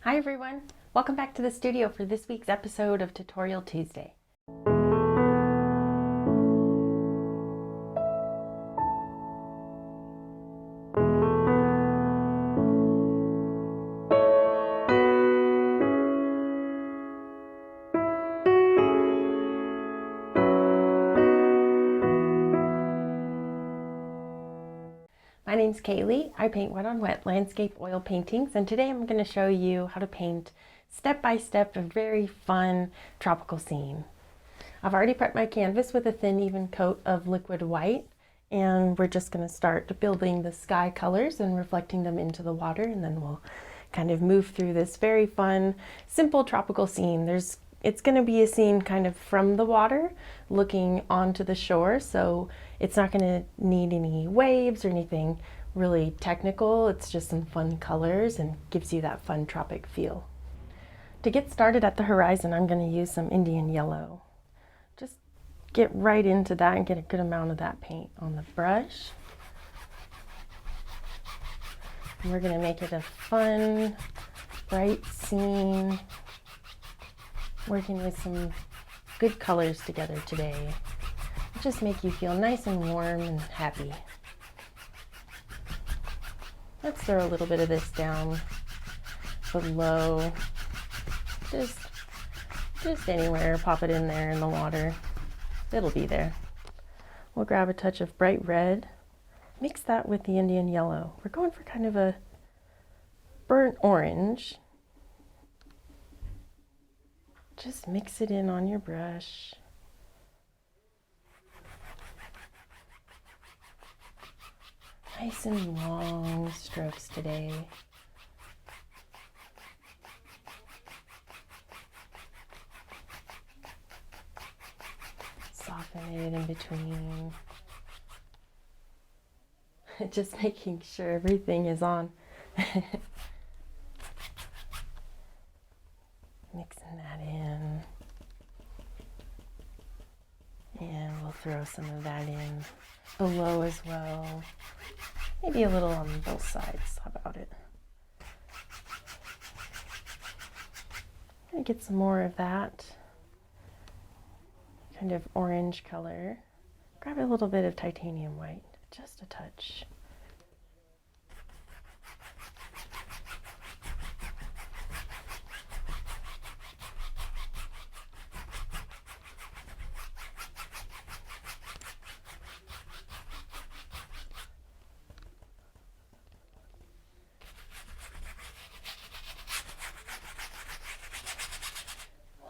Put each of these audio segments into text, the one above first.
Hi everyone, welcome back to the studio for this week's episode of Tutorial Tuesday. My name's Kaylee. I paint wet on wet landscape oil paintings, and today I'm going to show you how to paint step by step a very fun tropical scene. I've already prepped my canvas with a thin even coat of liquid white, and we're just going to start building the sky colors and reflecting them into the water, and then we'll kind of move through this very fun, simple tropical scene. It's going to be a scene kind of from the water looking onto the shore, so it's not going to need any waves or anything really technical. It's just some fun colors and gives you that fun tropic feel. To get started at the horizon, I'm going to use some Indian yellow. Just get right into that and get a good amount of that paint on the brush. And we're going to make it a fun, bright scene, working with some good colors together today. Just make you feel nice and warm and happy. Let's throw a little bit of this down below. Just anywhere, pop it in there in the water. It'll be there. We'll grab a touch of bright red, mix that with the Indian yellow. We're going for kind of a burnt orange. Just mix it in on your brush. Nice and long strokes today. Soften it in between. Just making sure everything is on. Mixing that in. And we'll throw some of that in below as well. Maybe a little on both sides. How about it? I'm going to get some more of that kind of orange color. Grab a little bit of titanium white, just a touch.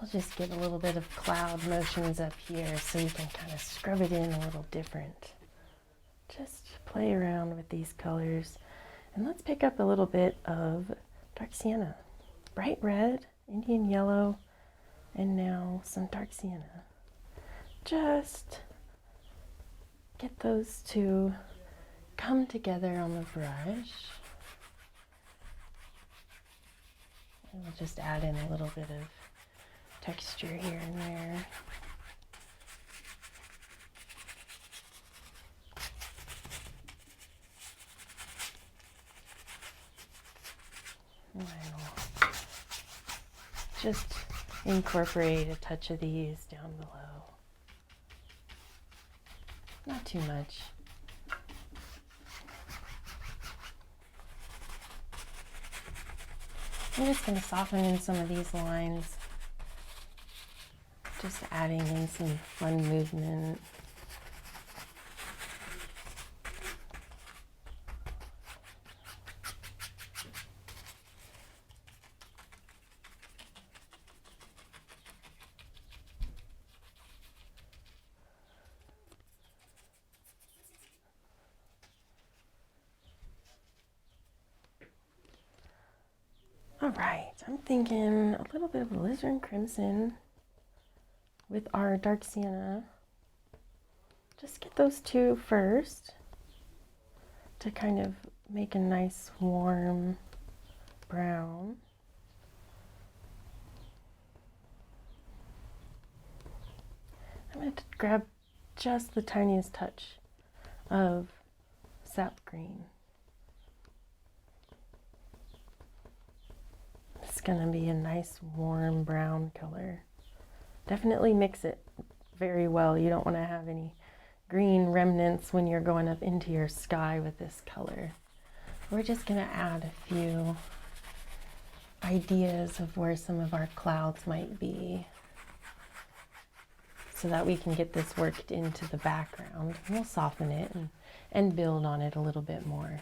We'll just get a little bit of cloud motions up here so you can kind of scrub it in a little different. Just play around with these colors. And let's pick up a little bit of dark sienna. Bright red, Indian yellow, and now some dark sienna. Just get those two come together on the brush. And we'll just add in a little bit of texture here and there. And I'll just incorporate a touch of these down below. Not too much. I'm just going to soften in some of these lines. Just adding in some fun movement. All right, I'm thinking a little bit of Alizarin Crimson with our dark sienna. Just get those two first to kind of make a nice warm brown. I'm going to grab just the tiniest touch of Sap Green. just going to be a nice warm brown color. Definitely mix it very well. You don't want to have any green remnants when you're going up into your sky with this color. We're just going to add a few ideas of where some of our clouds might be so that we can get this worked into the background. We'll soften it and build on it a little bit more.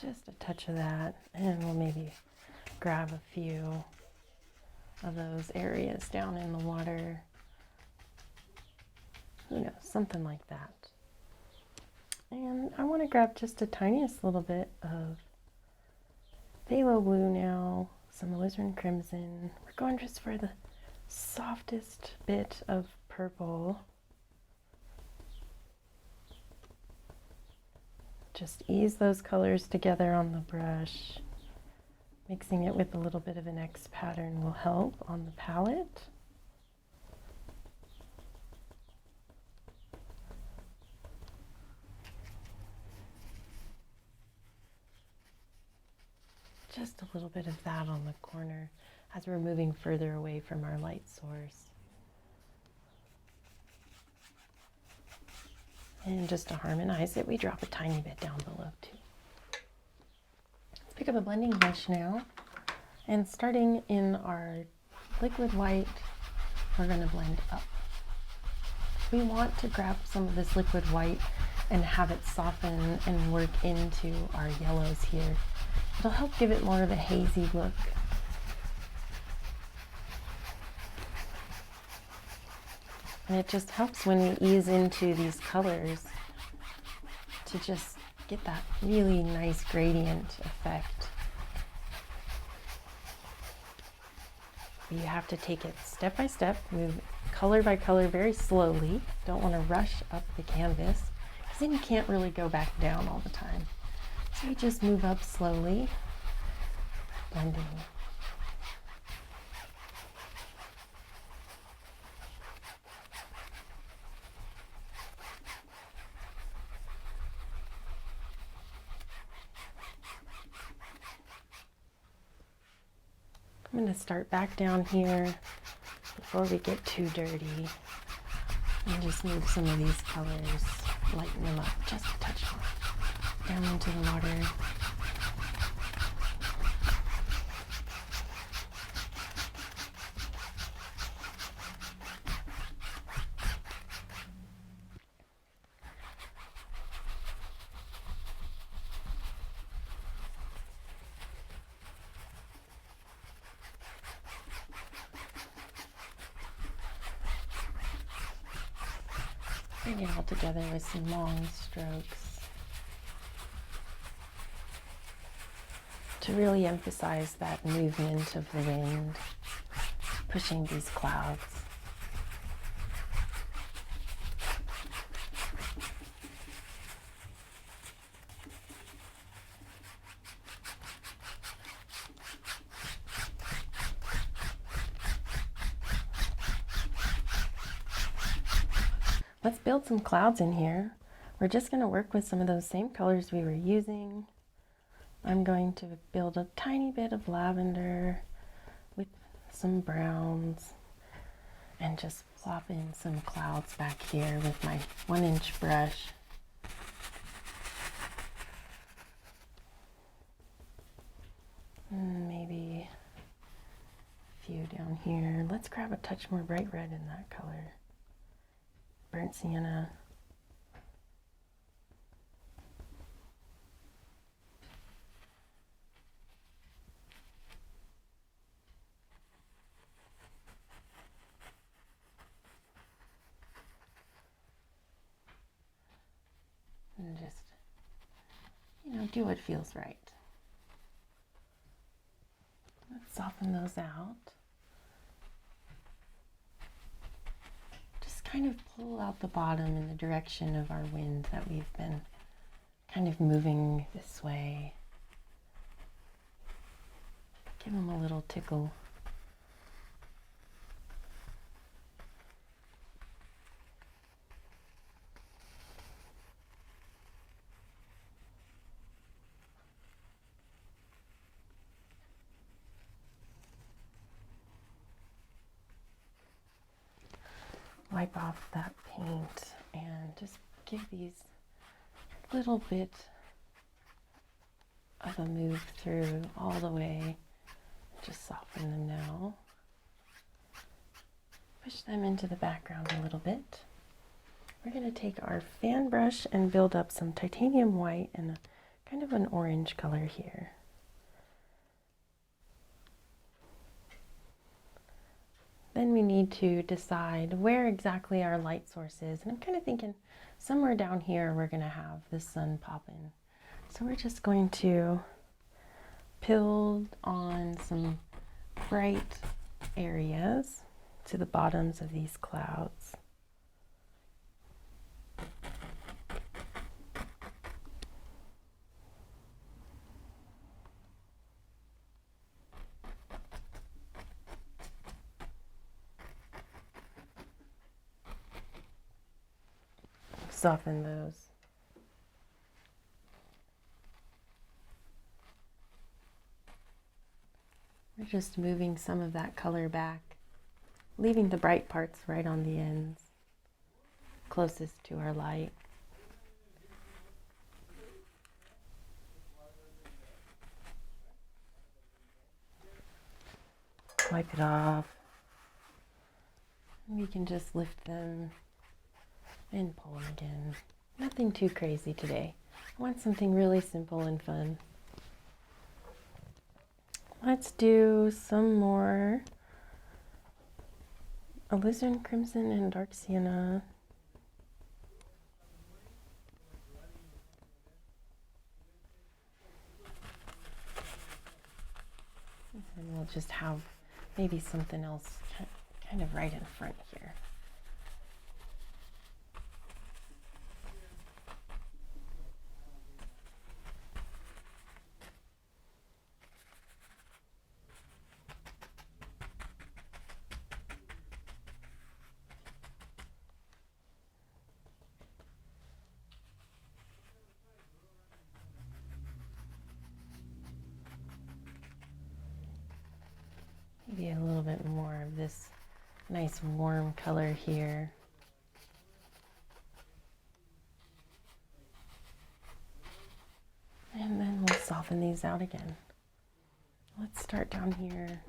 Just a touch of that, and we'll maybe grab a few of those areas down in the water. Who knows, something like that. And I want to grab just the tiniest little bit of Phthalo Blue now, some Alizarin Crimson. We're going just for the softest bit of purple. Just ease those colors together on the brush. Mixing it with a little bit of an X pattern will help on the palette. Just a little bit of that on the corner as we're moving further away from our light source. And just to harmonize it, we drop a tiny bit down below too. Let's pick up a blending brush now, and starting in our liquid white, we're going to blend up. We want to grab some of this liquid white and have it soften and work into our yellows here. It'll help give it more of a hazy look. And it just helps when we ease into these colors to just get that really nice gradient effect. You have to take it step by step, move color by color very slowly. Don't want to rush up the canvas, because then you can't really go back down all the time. So you just move up slowly, blending. I'm going to start back down here before we get too dirty and just move some of these colors, lighten them up just a touch more, down into the water. Bring it all together with some long strokes to really emphasize that movement of the wind pushing these clouds. Let's build some clouds in here. We're just going to work with some of those same colors we were using. I'm going to build a tiny bit of lavender with some browns and just plop in some clouds back here with my 1-inch brush. And maybe a few down here. Let's grab a touch more bright red in that color. Burnt sienna. And just, do what feels right. Let's soften those out. Kind of pull out the bottom in the direction of our wind that we've been kind of moving this way. Give them a little tickle. wipe off that paint and just give these a little bit of a move through all the way. Just soften them now. Push them into the background a little bit. We're going to take our fan brush and build up some titanium white and a kind of an orange color here. Then we need to decide where exactly our light source is. And I'm kind of thinking somewhere down here we're going to have the sun pop in. So we're just going to build on some bright areas to the bottoms of these clouds. Soften those. We're just moving some of that color back, leaving the bright parts right on the ends, closest to our light. Wipe it off. We can just lift them and pull them again. Nothing too crazy today. I want something really simple and fun. Let's do some more Alizarin Crimson and dark Sienna. And we'll just have maybe something else kind of right in front here. Maybe a little bit more of this nice warm color here. And then we'll soften these out again. Let's start down here.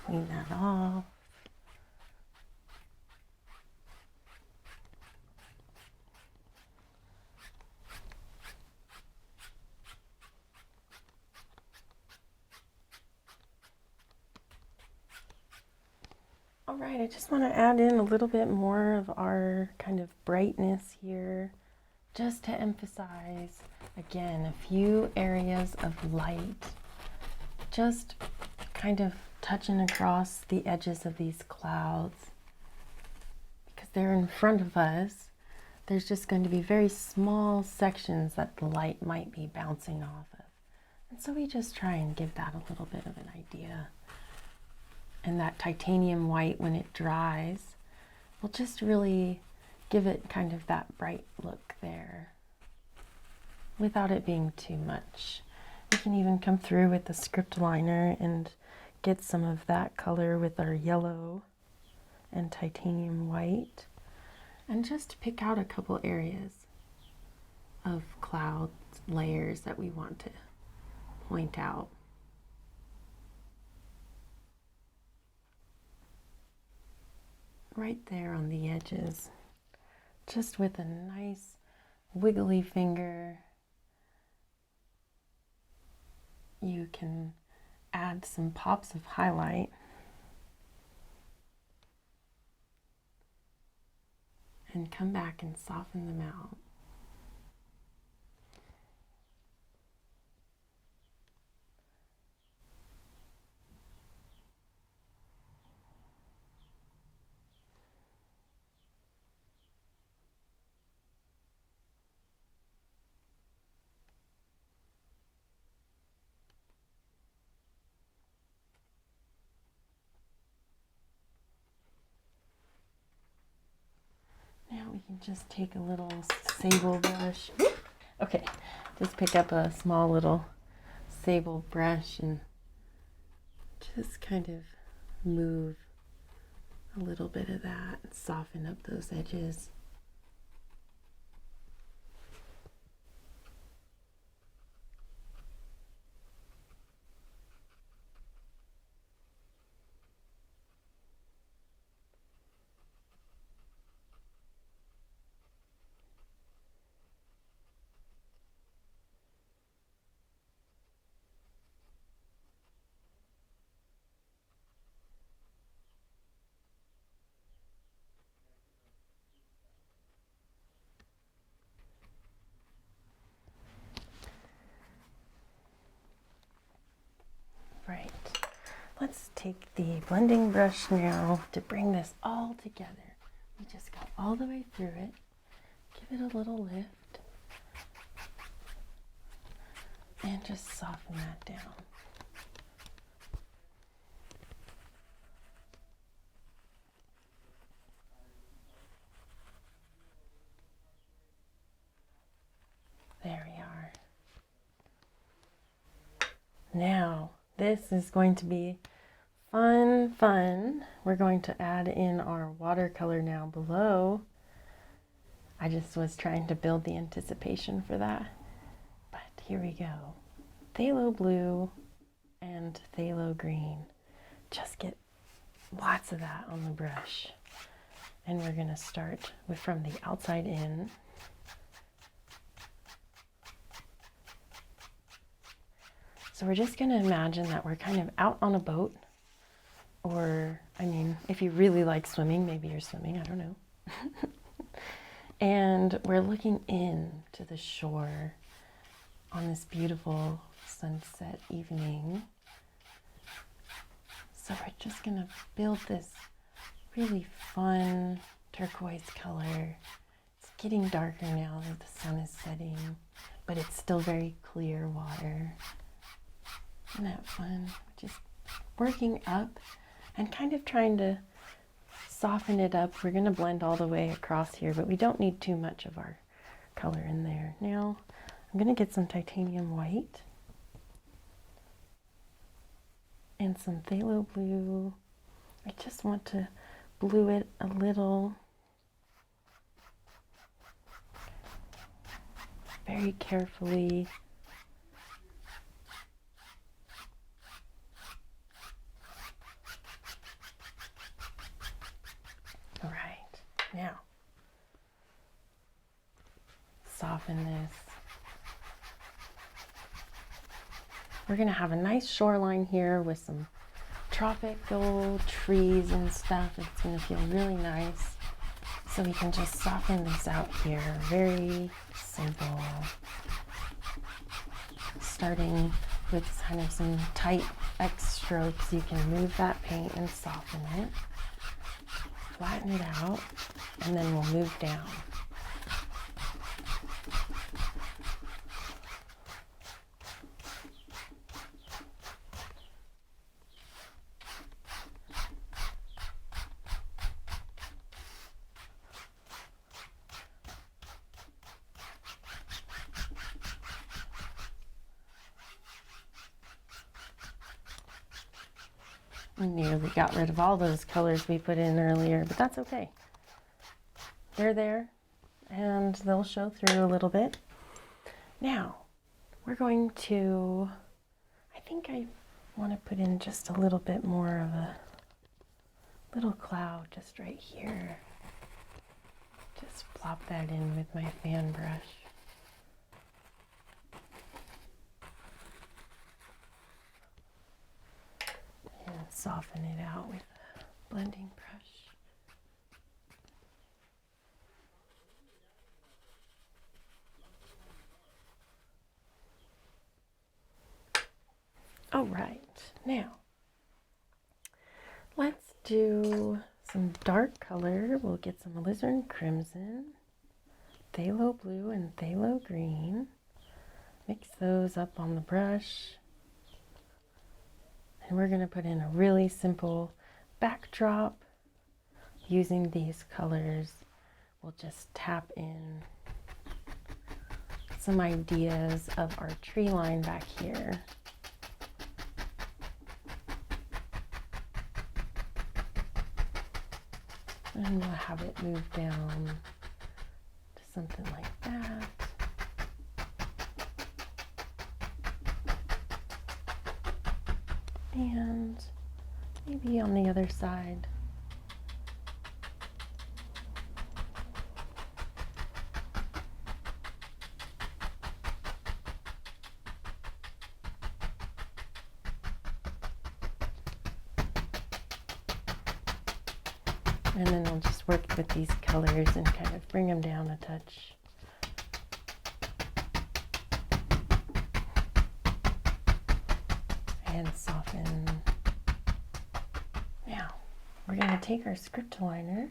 Clean that off. All right, I just want to add in a little bit more of our kind of brightness here, just to emphasize, again, a few areas of light, just kind of touching across the edges of these clouds. Because they're in front of us, there's just going to be very small sections that the light might be bouncing off of. And so we just try and give that a little bit of an idea. And that titanium white, when it dries, will just really give it kind of that bright look there without it being too much. We can even come through with the script liner and get some of that color with our yellow and titanium white, and just pick out a couple areas of cloud layers that we want to point out. Right there on the edges, just with a nice wiggly finger, you can add some pops of highlight and come back and soften them out. we can just take a little sable brush. Okay, just pick up a small little sable brush and just kind of move a little bit of that and soften up those edges. Right, let's take the blending brush now to bring this all together. We just go all the way through it, give it a little lift, and just soften that down. There we are. Now, this is going to be fun. We're going to add in our watercolor now below. I just was trying to build the anticipation for that. But here we go. Phthalo Blue and Phthalo Green. Just get lots of that on the brush. And we're going to start with from the outside in. So we're just going to imagine that we're kind of out on a boat, or, I mean, if you really like swimming, maybe you're swimming, I don't know. And we're looking in to the shore on this beautiful sunset evening. So we're just going to build this really fun turquoise color. It's getting darker now that the sun is setting, but it's still very clear water. Isn't that fun? Just working up and kind of trying to soften it up. We're going to blend all the way across here, but we don't need too much of our color in there. Now, I'm going to get some titanium white and some phthalo blue. I just want to blue it a little. Very carefully. All right, now soften this. We're going to have a nice shoreline here with some tropical trees and stuff. It's going to feel really nice. So we can just soften this out here. Very simple. Starting with kind of some tight X strokes, you can move that paint and soften it. Flatten it out, and then we'll move down. We nearly got rid of all those colors we put in earlier, but that's okay. They're there, and they'll show through a little bit. Now, we're going to, I think I want to put in just a little bit more of a little cloud just right here. Just plop that in with my fan brush. And soften it out with a blending brush. All right, now let's do some dark color. We'll get some Alizarin Crimson, Phthalo Blue, and Phthalo Green. Mix those up on the brush. And we're going to put in a really simple backdrop using these colors. we'll just tap in some ideas of our tree line back here. And we'll have it move down to something like that. And maybe on the other side. And then I'll just work with these colors and kind of bring them down a touch. And soften. Now, we're going to take our script liner.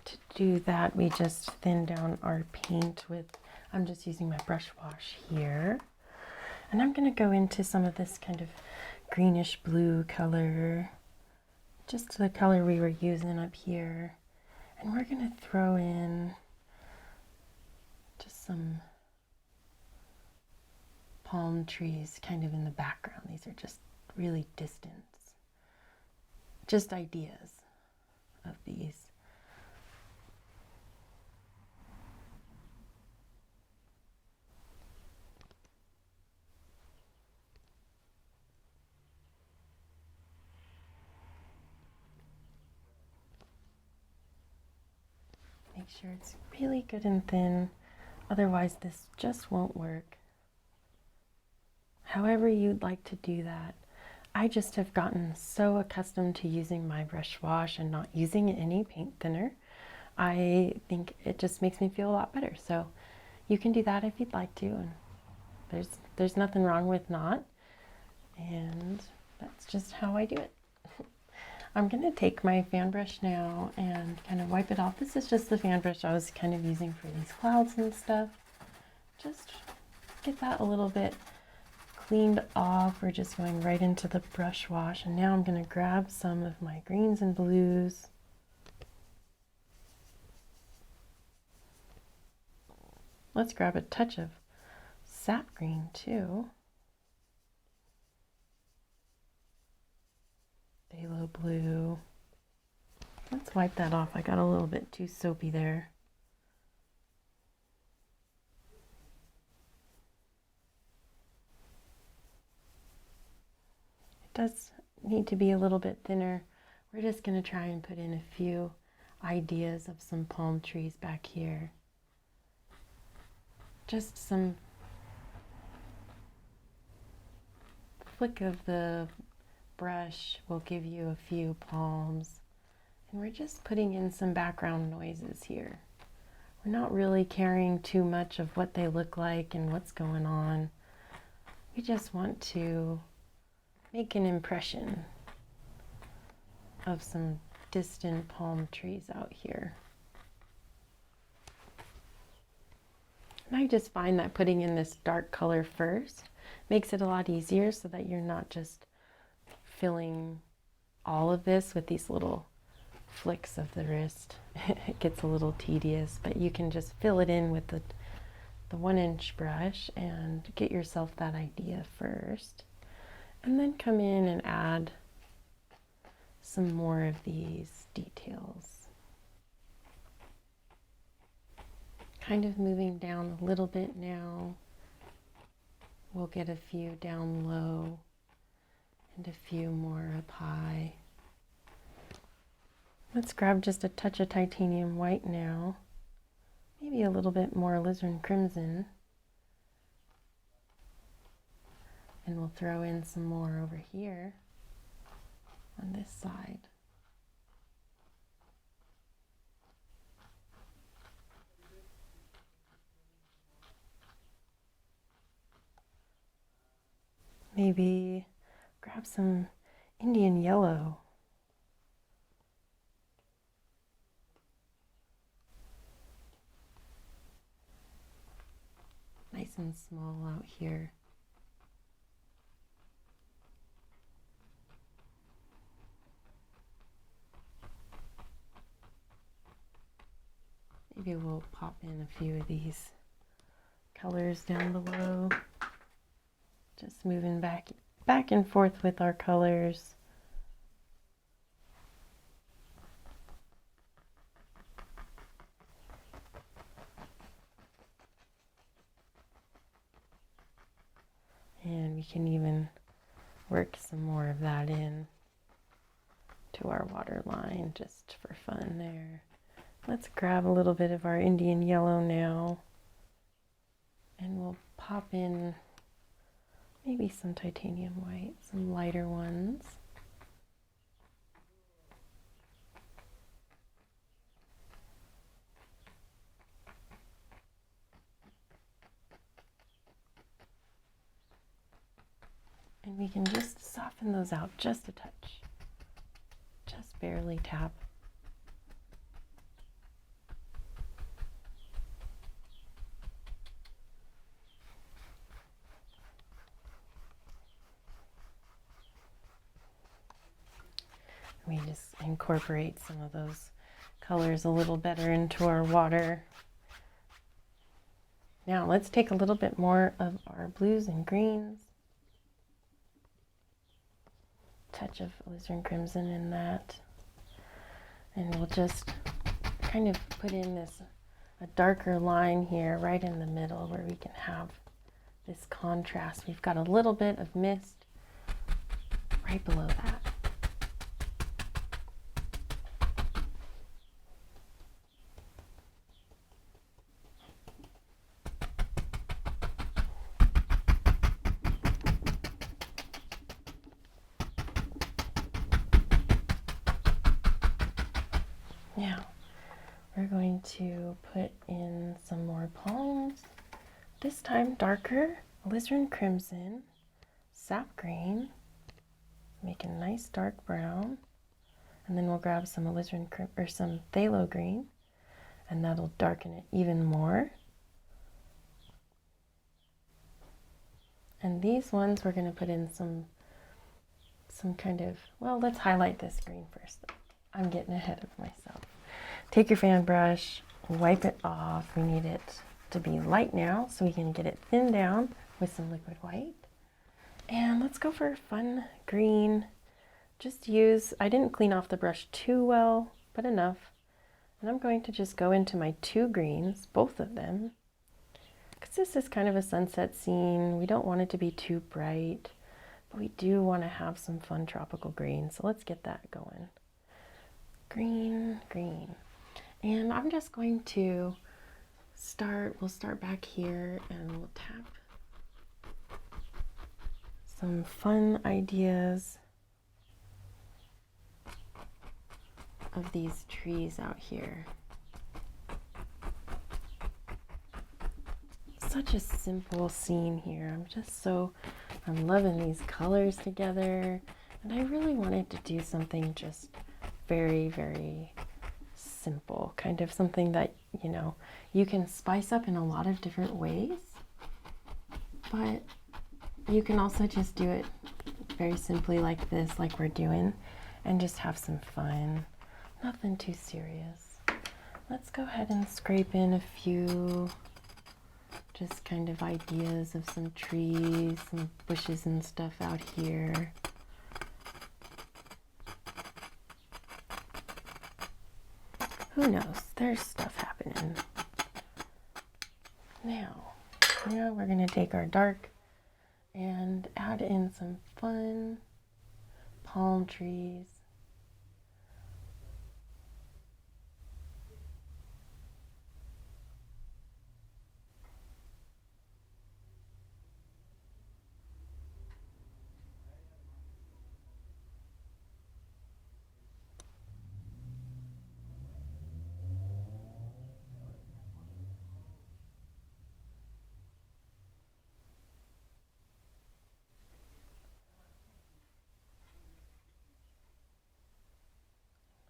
To do that, we just thin down our paint with, I'm just using my brush wash here. And I'm going to go into some of this kind of greenish blue color. Just the color we were using up here. And we're going to throw in just some palm trees kind of in the background. These are just really distant, just ideas of these. Make sure it's really good and thin, otherwise this just won't work. However you'd like to do that. I just have gotten so accustomed to using my brush wash and not using any paint thinner. I think it just makes me feel a lot better. So you can do that if you'd like to, and there's nothing wrong with not. And that's just how I do it. I'm going to take my fan brush now and kind of wipe it off. This is just the fan brush I was kind of using for these clouds and stuff. Just get that a little bit cleaned off. We're just going right into the brush wash. And now I'm going to grab some of my greens and blues. Let's grab a touch of Sap Green too. Phthalo Blue. Let's wipe that off. I got a little bit too soapy there. It does need to be a little bit thinner. We're just going to try and put in a few ideas of some palm trees back here. Just some flick of the brush will give you a few palms, and we're just putting in some background noises here. We're not really caring too much of what they look like and what's going on. We just want to make an impression of some distant palm trees out here. And I just find that putting in this dark color first makes it a lot easier, so that you're not just filling all of this with these little flicks of the wrist. It gets a little tedious, but you can just fill it in with the 1-inch brush and get yourself that idea first. And then come in and add some more of these details. Kind of moving down a little bit now. We'll get a few down low and a few more up high. Let's grab just a touch of titanium white now. Maybe a little bit more Alizarin Crimson. And we'll throw in some more over here on this side. Maybe grab some Indian yellow. Nice and small out here. Maybe Maybe we'll pop in a few of these colors down below. Just moving back and forth with our colors. And we can even work some more of that in to our water line just for fun there. Let's grab a little bit of our Indian yellow now, and we'll pop in maybe some titanium white, some lighter ones. And we can just soften those out just a touch. Just barely tap. We just incorporate some of those colors a little better into our water. Now let's take a little bit more of our blues and greens. Touch of Alizarin Crimson in that. And we'll just kind of put in a darker line here right in the middle where we can have this contrast. We've got a little bit of mist right below that. Now, we're going to put in some more palms, this time darker, Alizarin Crimson, Sap Green, make a nice dark brown, and then we'll grab some some Phthalo Green, and that'll darken it even more. And these ones we're going to put in some kind of, well, let's highlight this green first. I'm getting ahead of myself. Take your fan brush, wipe it off. We need it to be light now so we can get it thinned down with some liquid white. And let's go for a fun green. I didn't clean off the brush too well, but enough. And I'm going to just go into my two greens, both of them, because this is kind of a sunset scene. We don't want it to be too bright, but we do want to have some fun tropical green. So let's get that going. Green, green. And I'm just going to we'll start back here and we'll tap some fun ideas of these trees out here. Such a simple scene here. I'm loving these colors together, and I really wanted to do something just very, very simple, kind of something that, you can spice up in a lot of different ways, but you can also just do it very simply like this, like we're doing, and just have some fun. Nothing too serious. Let's go ahead and scrape in a few just kind of ideas of some trees, some bushes and stuff out here. Who knows? There's stuff happening. Now we're going to take our dark and add in some fun palm trees.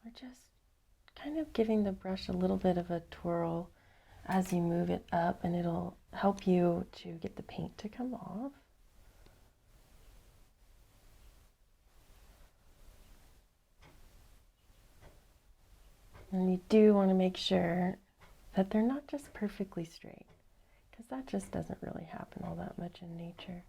We're just kind of giving the brush a little bit of a twirl as you move it up, and it'll help you to get the paint to come off. And we do want to make sure that they're not just perfectly straight, because that just doesn't really happen all that much in nature.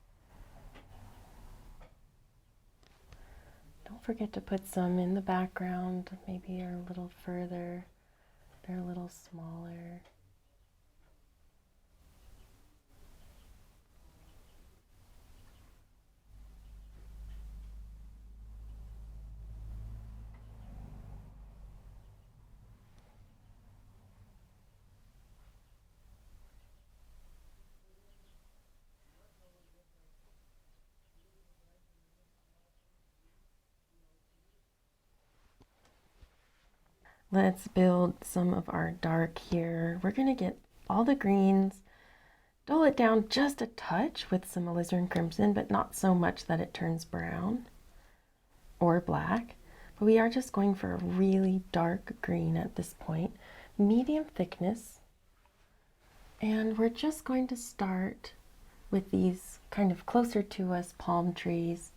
Don't forget to put some in the background, maybe are a little further, they're a little smaller. Let's build some of our dark here. We're going to get all the greens, dull it down just a touch with some Alizarin Crimson, but not so much that it turns brown or black. But we are just going for a really dark green at this point, medium thickness. And we're just going to start with these kind of closer to us palm trees.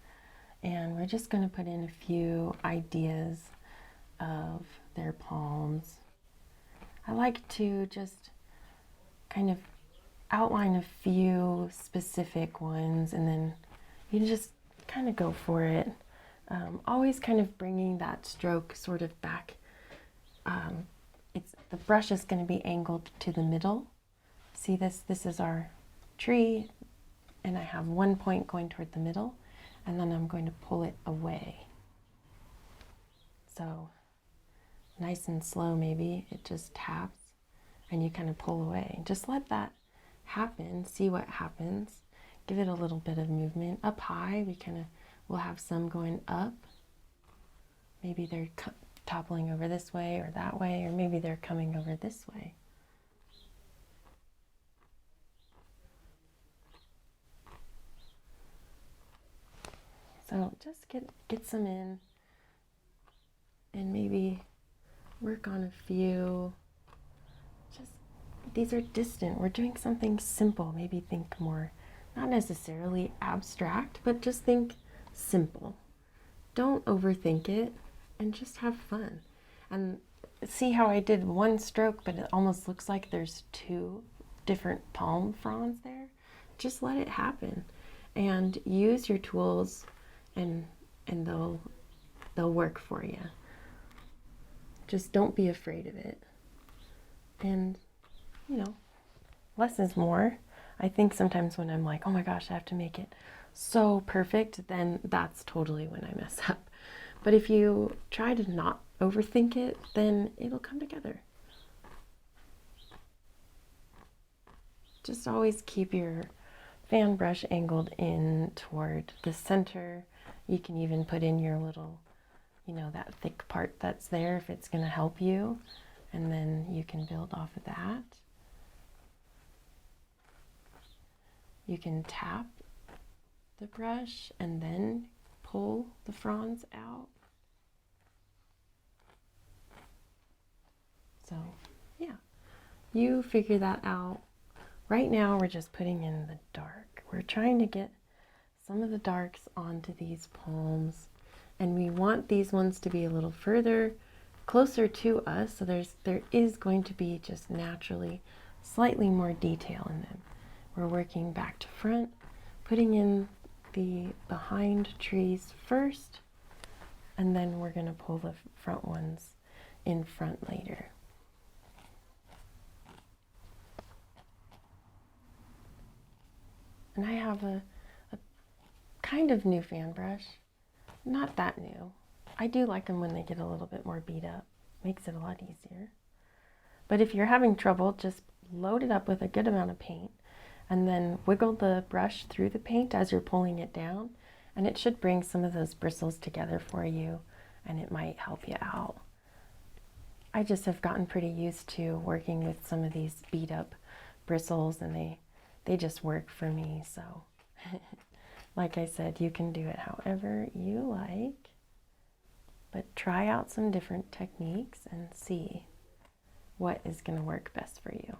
And we're just going to put in a few ideas of their palms. I like to just kind of outline a few specific ones, and then you can just kind of go for it. Always kind of bringing that stroke sort of back. The brush is going to be angled to the middle. See this? This is our tree, and I have one point going toward the middle, and then I'm going to pull it away. So nice and slow, maybe it just taps and you kind of pull away. Just let that happen, see what happens. Give it a little bit of movement. Up high, we'll have some going up. Maybe they're toppling over this way or that way, or maybe they're coming over this way. So just get some in, and maybe work on a few. Just, these are distant. We're doing something simple. Maybe think more, not necessarily abstract, but just think simple. Don't overthink it, and just have fun. And see how I did one stroke, but it almost looks like there's two different palm fronds there? Just let it happen, and use your tools, and they'll work for you. Just don't be afraid of it. And, less is more. I think sometimes when I'm like, oh my gosh, I have to make it so perfect, then that's totally when I mess up. But if you try to not overthink it, then it'll come together. Just always keep your fan brush angled in toward the center. You can even put in your little, that thick part that's there if it's going to help you, and then you can build off of that. You can tap the brush and then pull the fronds out. So, yeah, you figure that out. Right now, we're just putting in the dark. We're trying to get some of the darks onto these palms, and we want these ones to be a little further, closer to us, so there is going to be just naturally slightly more detail in them. We're working back to front, putting in the behind trees first, and then we're going to pull the front ones in front later. And I have a kind of new fan brush, not that new. I do like them when they get a little bit more beat up. Makes it a lot easier. But if you're having trouble, just load it up with a good amount of paint, and then wiggle the brush through the paint as you're pulling it down, and it should bring some of those bristles together for you, and it might help you out. I just have gotten pretty used to working with some of these beat up bristles, and they just work for me. So like I said, you can do it however you like, but try out some different techniques and see what is going to work best for you.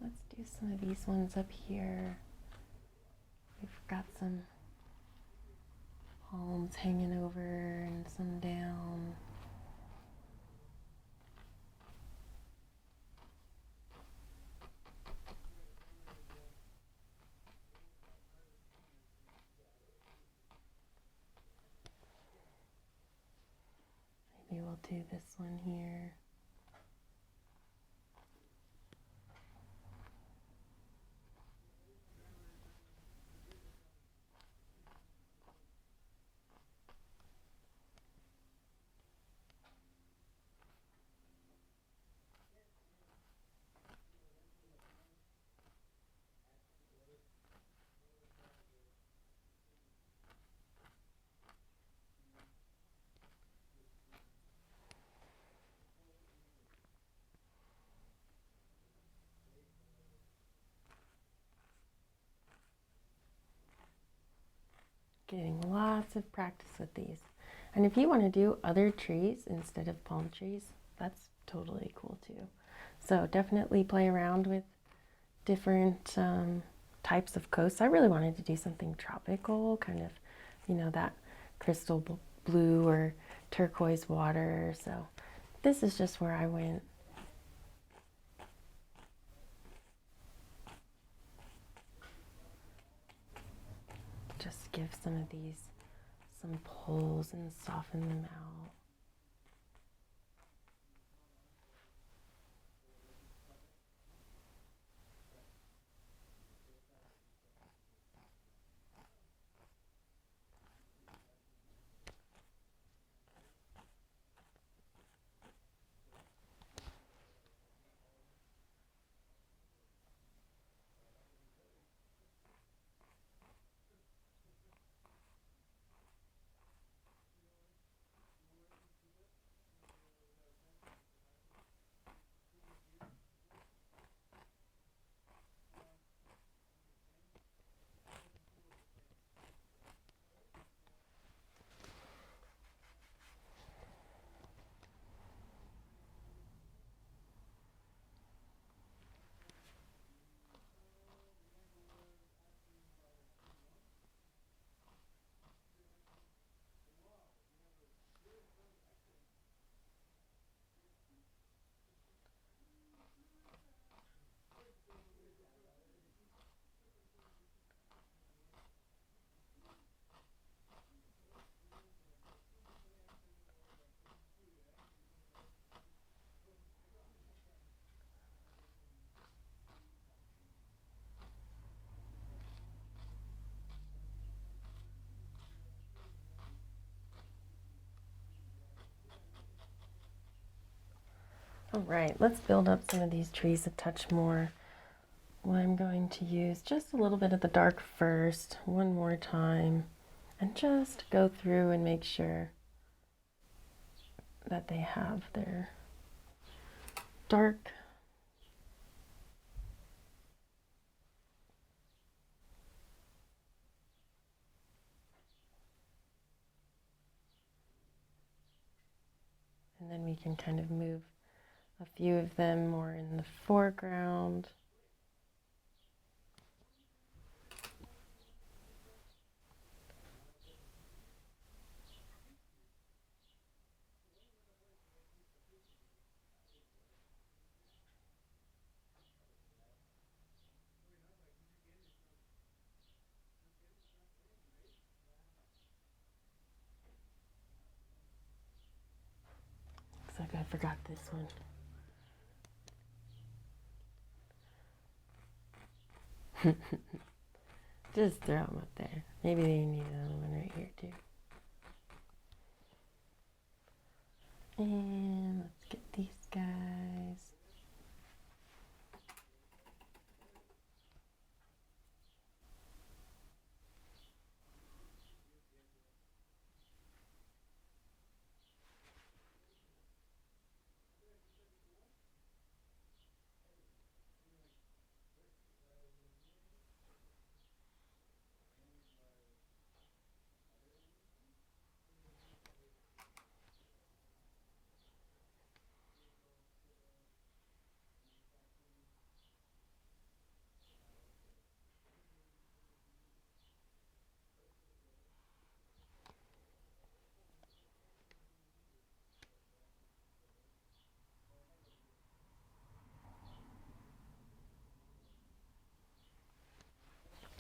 Let's do some of these ones up here. We've got some palms hanging over and some down. do this one here. Getting lots of practice with these. And if you want to do other trees instead of palm trees, that's totally cool too. So definitely play around with different types of coasts. I really wanted to do something tropical, kind of, you know, that crystal blue or turquoise water. So this is just where I went. Just give some of these some pulls and soften them out. All right, let's build up some of these trees a touch more. Well, I'm going to use just a little bit of the dark first, one more time, and just go through and make sure that they have their dark and then we can kind of move a few of them more in the foreground. Looks like I forgot this one. Just throw them up there. Maybe they need another one right here too. And let's get these guys.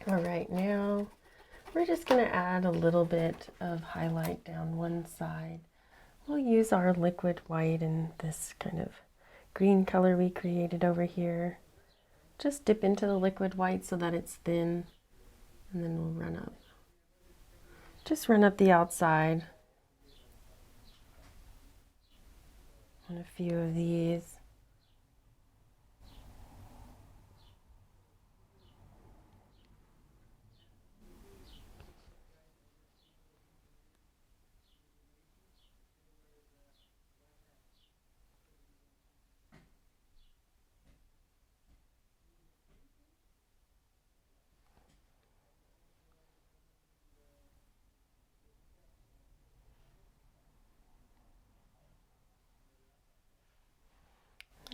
All right, now we're just going to add a little bit of highlight down one side We'll use our liquid white and this kind of green color we created over here. Just dip into the liquid white so that it's thin, and then we'll run up. Just run up the outside on a few of these.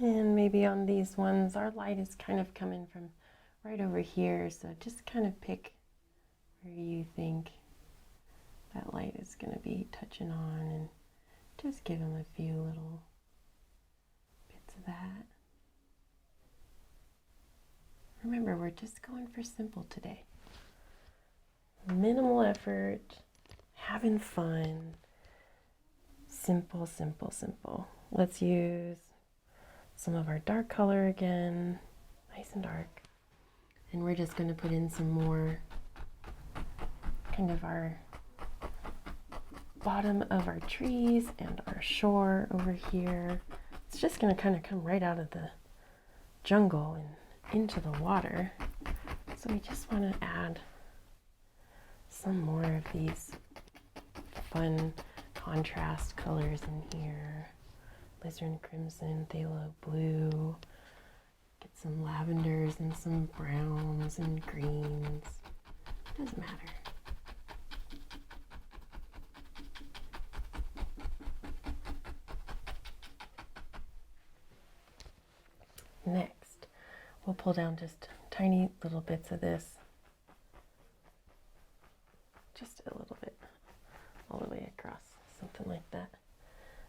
And maybe on these ones, our light is kind of coming from right over here, so just kind of pick where you think that light is going to be touching on, and just give them a few little bits of that. Remember, we're just going for simple today. Minimal effort, having fun, simple, simple, simple. Let's use some of our dark color again, nice and dark. And we're just going to put in some more kind of our bottom of our trees and our shore over here. It's just going to kind of come right out of the jungle and into the water. So we just want to add some more of these fun contrast colors in here. Alizarin Crimson, Phthalo Blue. Get some lavenders and some browns and greens. Doesn't matter. Next, we'll pull down just tiny little bits of this. Just a little bit, all the way across, something like that.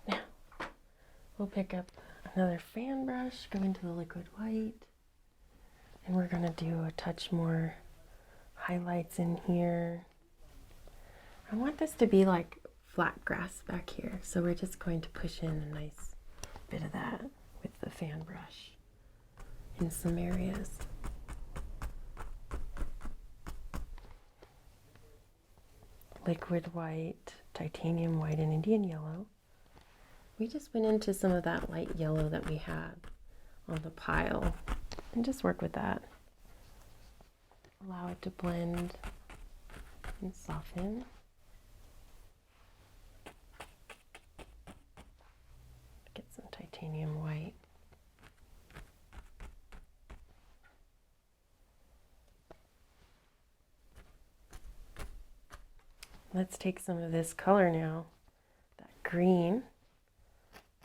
Now, we'll pick up another fan brush, go into the liquid white, and we're gonna do a touch more highlights in here. I want this to be like flat grass back here, so we're just going to push in a nice bit of that with the fan brush in some areas. Liquid white, titanium white, and Indian yellow. We just went into some of that light yellow that we had on the pile and just work with that. Allow it to blend and soften. Get some titanium white. Let's take some of this color now, that green,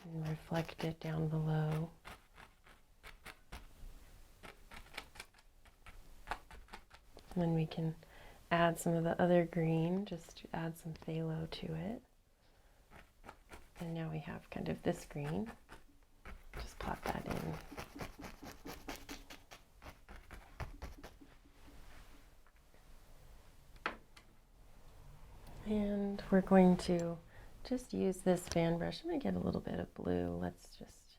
and reflect it down below. And then we can add some of the other green, just to add some phthalo to it. And now we have kind of this green. Just plop that in. And we're going to just use this fan brush. I'm going to get a little bit of blue. Let's just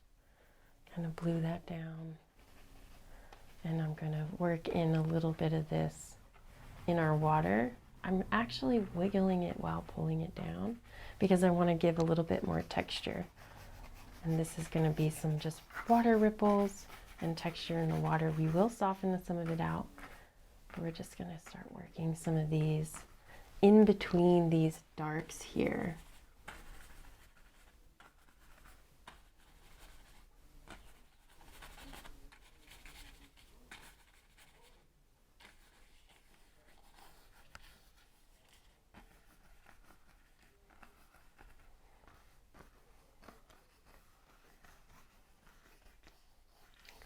kind of blue that down. And I'm going to work in a little bit of this in our water. I'm actually wiggling it while pulling it down because I want to give a little bit more texture. And this is going to be some just water ripples and texture in the water. We will soften some of it out, but we're just going to start working some of these in between these darks here.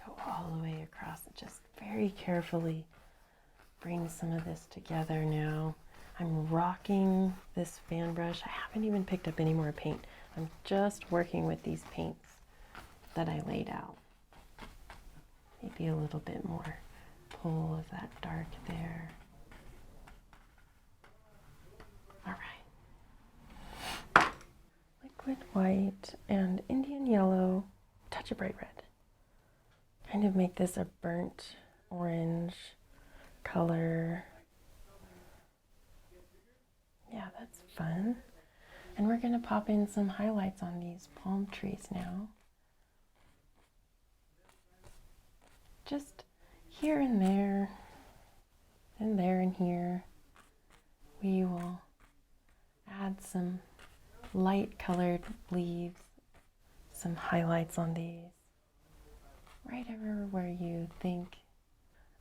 Go all the way across and just very carefully bring some of this together now. I'm rocking this fan brush. I haven't even picked up any more paint. I'm just working with these paints that I laid out. Maybe a little bit more pull of that dark there. All right. Liquid white and Indian yellow, touch of bright red. Kind of make this a burnt orange color. Yeah, that's fun. And we're going to pop in some highlights on these palm trees now. Just here and there and here. We will add some light colored leaves, some highlights on these, right everywhere you think.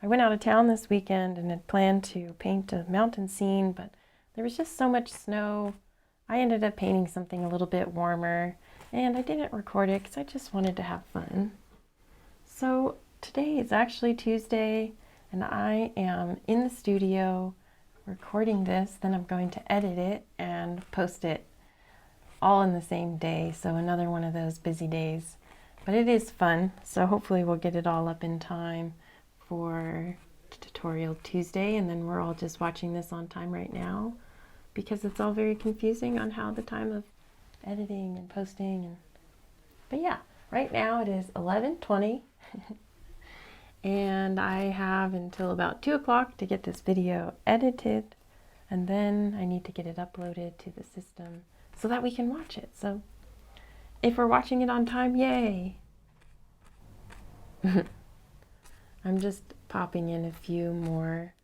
I went out of town this weekend and had planned to paint a mountain scene, but there was just so much snow. I ended up painting something a little bit warmer, and I didn't record it because I just wanted to have fun. So today is actually Tuesday, and I am in the studio recording this. Then I'm going to edit it and post it all in the same day. So another one of those busy days, but it is fun. So hopefully we'll get it all up in time for Tutorial Tuesday, and then we're all just watching this on time right now because it's all very confusing on how the time of editing and posting. But yeah, right now it is 11:20 and I have until about 2 o'clock to get this video edited, and then I need to get it uploaded to the system so that we can watch it. So if we're watching it on time, yay! I'm just popping in a few more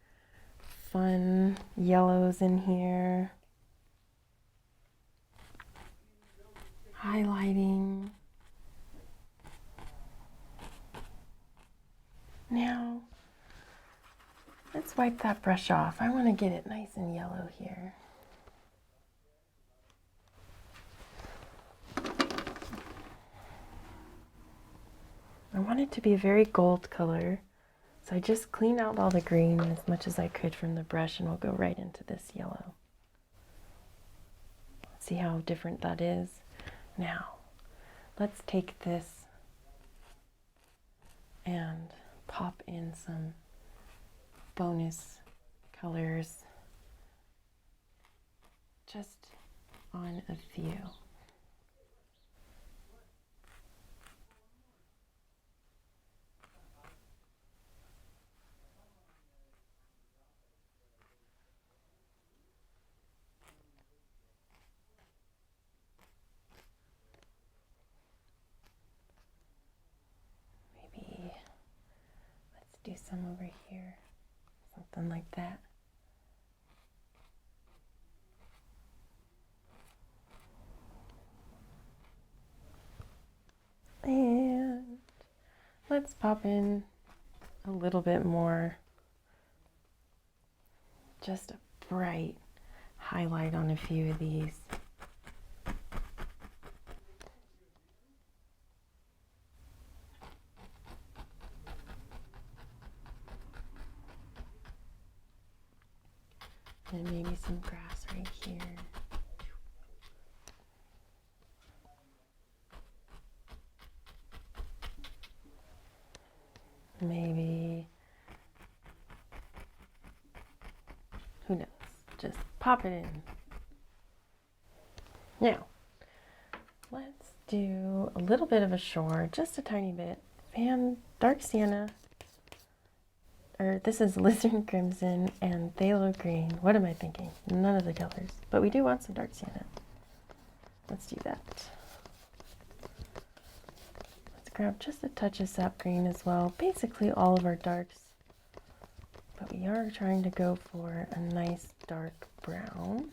fun yellows in here. Highlighting. Now, let's wipe that brush off. I want to get it nice and yellow here. I want it to be a very gold color. So I just cleaned out all the green as much as I could from the brush, and we'll go right into this yellow. See how different that is? Now, let's take this and pop in some bonus colors just on a few. Do some over here, something like that. And let's pop in a little bit more, just a bright highlight on a few of these. And maybe some grass right here. Maybe, who knows, just pop it in. Now, let's do a little bit of a shore, just a tiny bit. And dark sienna. This is Alizarin Crimson and Phthalo Green. What am I thinking? None of the colors. But we do want some dark sienna. Let's do that. Let's grab just a touch of Sap Green as well. Basically all of our darks. But we are trying to go for a nice dark brown.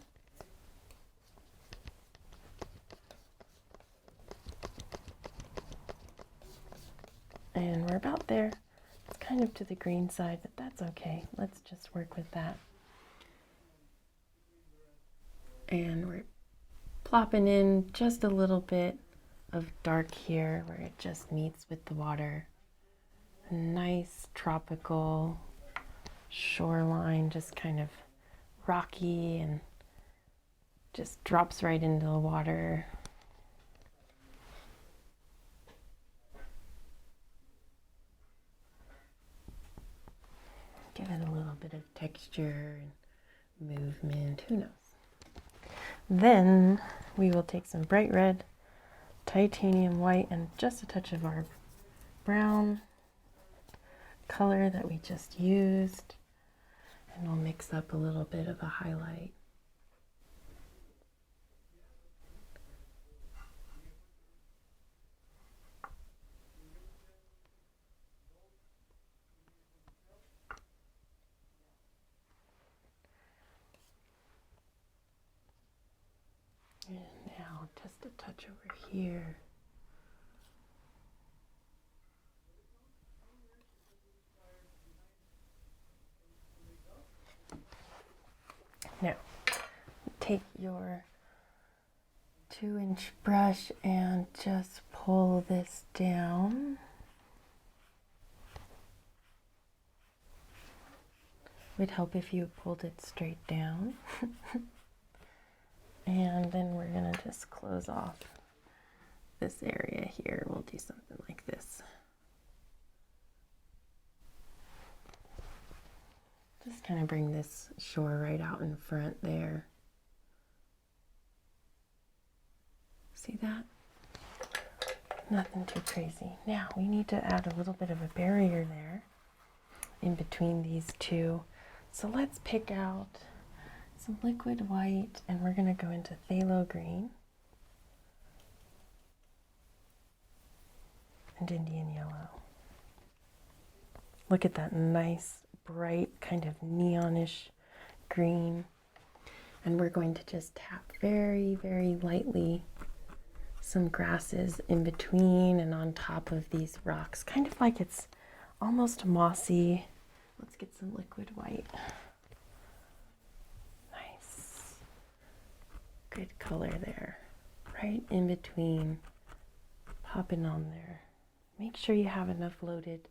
And we're about there. It's kind of to the green side, but that's okay. Let's just work with that. And we're plopping in just a little bit of dark here where it just meets with the water. A nice tropical shoreline, just kind of rocky and just drops right into the water. Give it a little bit of texture and movement, who knows. Then we will take some bright red titanium white and just a touch of our brown color that we just used, and we'll mix up a little bit of a highlight. And now just a touch over here. Now, take your 2-inch brush and just pull this down. Would help if you pulled it straight down. And then we're gonna just close off this area here. We'll do something like this. Just kind of bring this shore right out in front there. See that? Nothing too crazy. Now we need to add a little bit of a barrier there in between these two. So let's pick out some liquid white, and we're going to go into Phthalo Green and Indian Yellow. Look at that nice, bright, kind of neonish green. And we're going to just tap very, very lightly some grasses in between and on top of these rocks, kind of like it's almost mossy. Let's get some liquid white. Nice. Good color there. Right in between. Pop it on there. Make sure you have enough loaded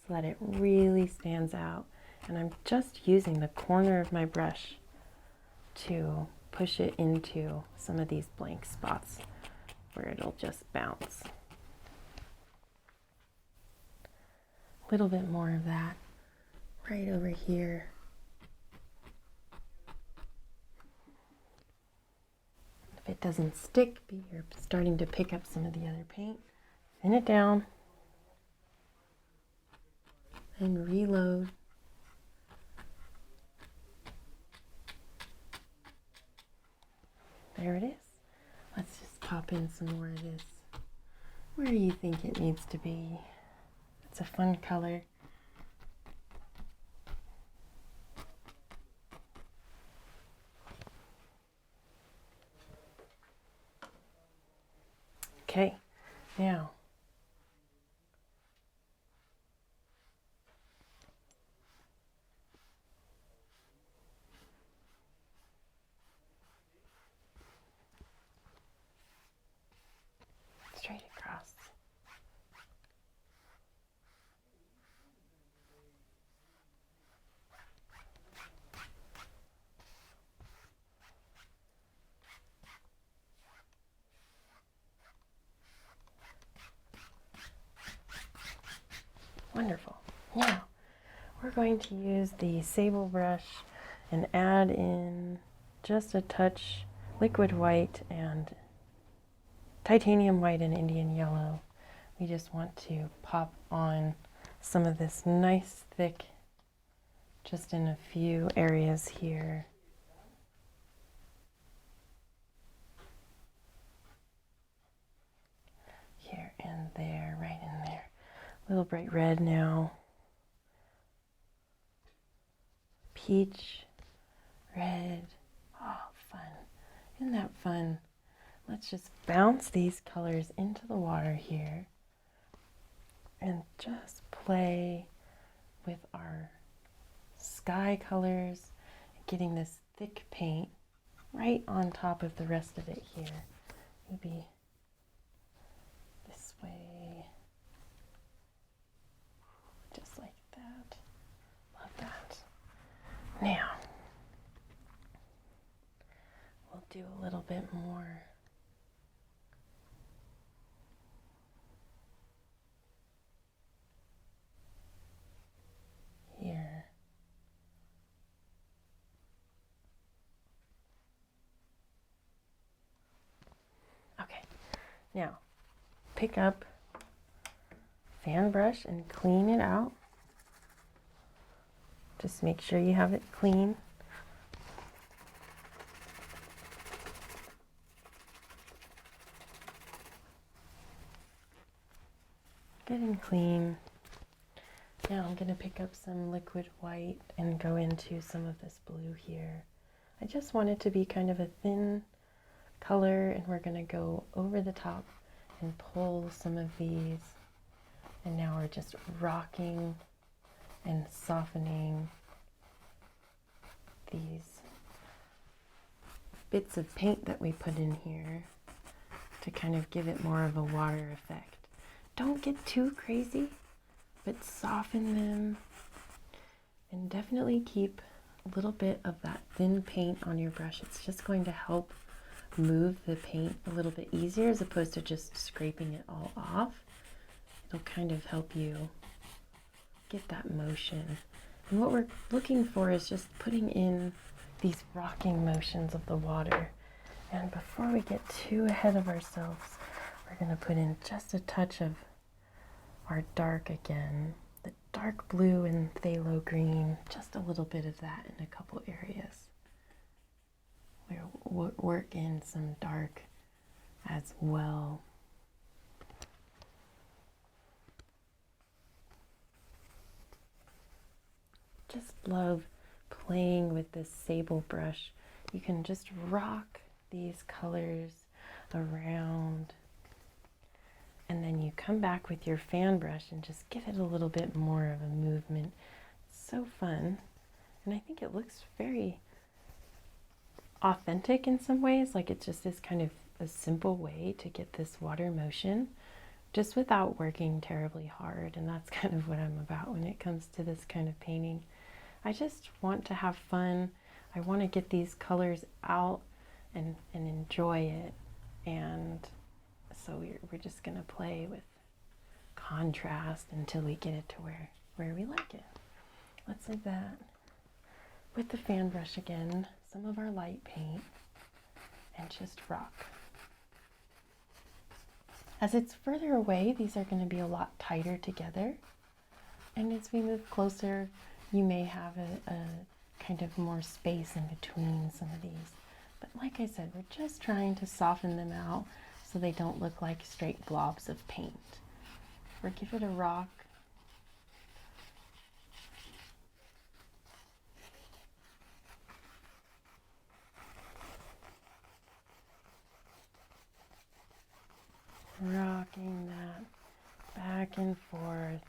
so that it really stands out. And I'm just using the corner of my brush to push it into some of these blank spots where it'll just bounce. A little bit more of that right over here. If it doesn't stick, you're starting to pick up some of the other paint, thin it down and reload. There it is. Let's just pop in some more of this where you think it needs to be. It's a fun color. Okay, now straight across. Wonderful. Now we're going to use the sable brush and add in just a touch liquid white and titanium white and Indian yellow. We just want to pop on some of this nice thick, just in a few areas here. Here and there, right in there. A little bright red now. Peach, red. Oh, fun. Isn't that fun? Let's just bounce these colors into the water here and just play with our sky colors, getting this thick paint right on top of the rest of it here. Maybe this way, just like that. Love that. Now, we'll do a little bit more. Here. Okay, now pick up fan brush and clean it out. Just make sure you have it clean. Good and clean. Now I'm going to pick up some liquid white and go into some of this blue here. I just want it to be kind of a thin color, and we're going to go over the top and pull some of these. And now we're just rocking and softening these bits of paint that we put in here to kind of give it more of a water effect. Don't get too crazy, but soften them, and definitely keep a little bit of that thin paint on your brush. It's just going to help move the paint a little bit easier as opposed to just scraping it all off. It'll kind of help you get that motion. And what we're looking for is just putting in these rocking motions of the water. And before we get too ahead of ourselves, we're going to put in just a touch of our dark again, the dark blue and phthalo green, just a little bit of that in a couple areas. We'll work in some dark as well. Just love playing with this sable brush. You can just rock these colors around, and then you come back with your fan brush and just give it a little bit more of a movement. It's so fun, and I think it looks very authentic in some ways, like it just is kind of a simple way to get this water motion just without working terribly hard. And that's kind of what I'm about when it comes to this kind of painting. I just want to have fun. I want to get these colors out and enjoy it. And so we're just going to play with contrast until we get it to where we like it. Let's leave that. With the fan brush again, some of our light paint, and just rock. As it's further away, these are going to be a lot tighter together. And as we move closer, you may have a kind of more space in between some of these. But like I said, we're just trying to soften them out so they don't look like straight blobs of paint. Or give it a rock. Rocking that back and forth.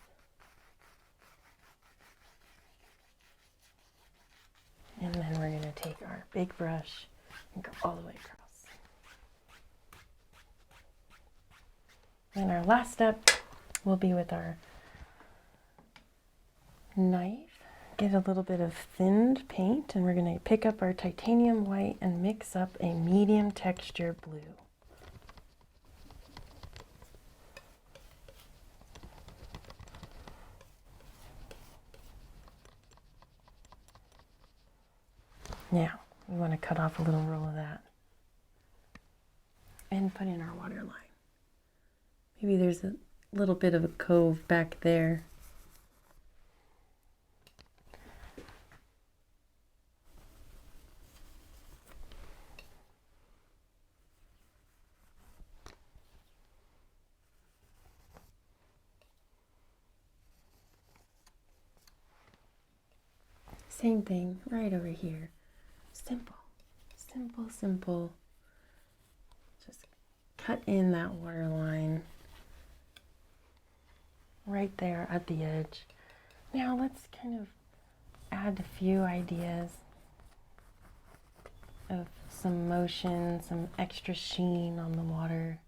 And then we're going to take our big brush and go all the way across. And our last step will be with our knife. Get a little bit of thinned paint, and we're going to pick up our titanium white and mix up a medium texture blue. Now, we want to cut off a little roll of that and put in our water line. Maybe there's a little bit of a cove back there. Same thing right over here. Simple, simple, simple. Just cut in that water line right there at the edge. Now let's kind of add a few ideas of some motion, some extra sheen on the water.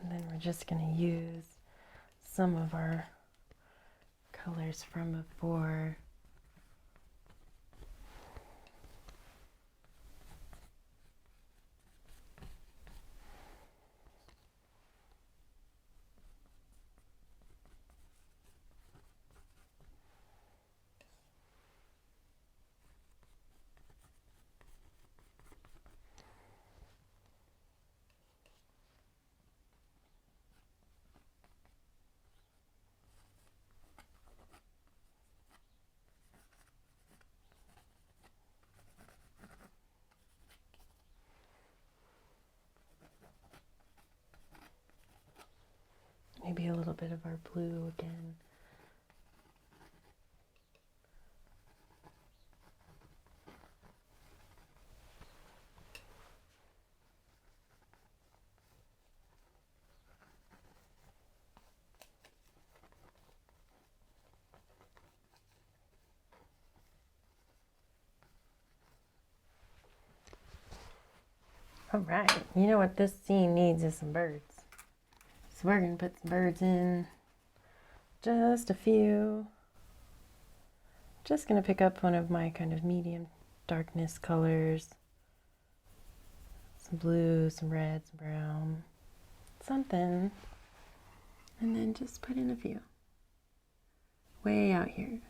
And then we're just going to use some of our colors from before. Maybe a little bit of our blue again. All right, you know what this scene needs is some birds. So we're gonna put some birds in, just a few. Just gonna pick up one of my kind of medium darkness colors. Some blue, some red, some brown, something. And then just put in a few. Way out here.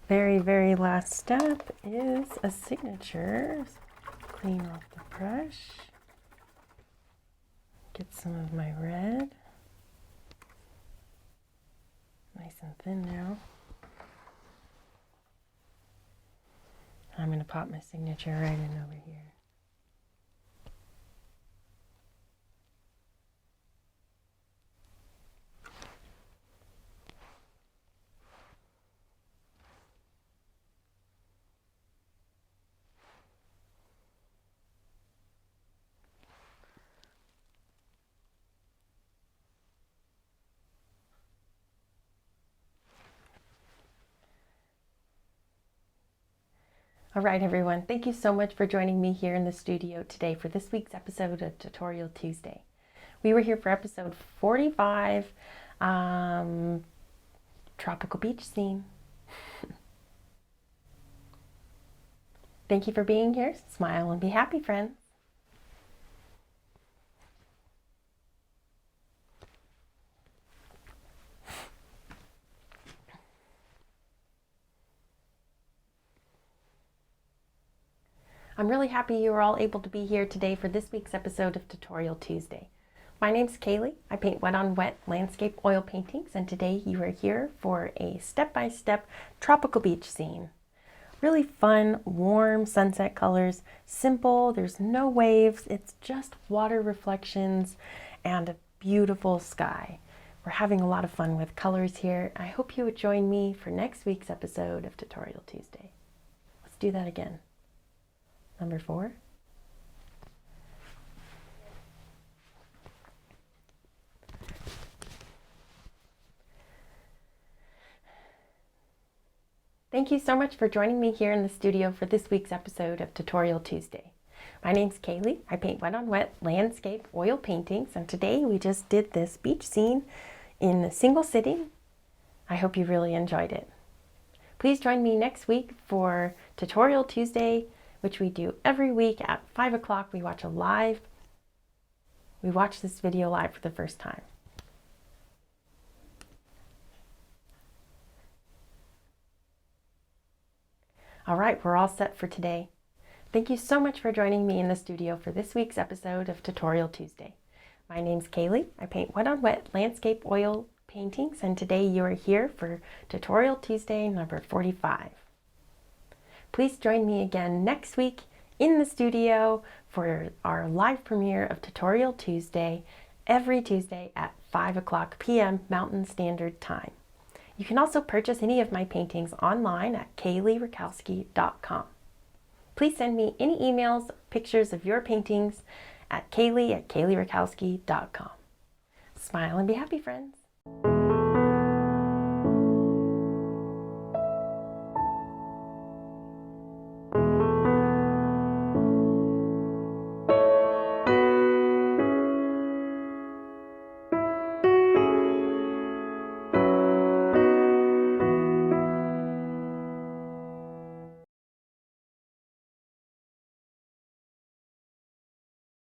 Very last step is a signature. Clean off the brush. Get some of my red. Nice and thin now. I'm going to pop my signature right in over here. All right, everyone, thank you so much for joining me here in the studio today for this week's episode of Tutorial Tuesday. We were here for episode 45, Tropical Beach Scene. Thank you for being here. Smile and be happy, friends. I'm really happy you are all able to be here today for this week's episode of Tutorial Tuesday. My name's Kaylee. I paint wet on wet landscape oil paintings, and today you are here for a step-by-step tropical beach scene. Really fun, warm sunset colors, simple, there's no waves, it's just water reflections and a beautiful sky. We're having a lot of fun with colors here. I hope you would join me for next week's episode of Tutorial Tuesday. Let's do that again. Number 4. Thank you so much for joining me here in the studio for this week's episode of Tutorial Tuesday. My name's Kaylee. I paint wet on wet landscape oil paintings, and today we just did this beach scene in a single sitting. I hope you really enjoyed it. Please join me next week for Tutorial Tuesday, which we do every week at 5 o'clock. We watch this video live for the first time. All right, we're all set for today. Thank you so much for joining me in the studio for this week's episode of Tutorial Tuesday. My name's Kaylee. I paint wet on wet landscape oil paintings, and today you are here for Tutorial Tuesday number 45. Please join me again next week in the studio for our live premiere of Tutorial Tuesday every Tuesday at 5 o'clock p.m. Mountain Standard Time. You can also purchase any of my paintings online at KayleeRakowski.com. Please send me any emails, pictures of your paintings at Kaylee@KayleeRakowski.com. Smile and be happy, friends.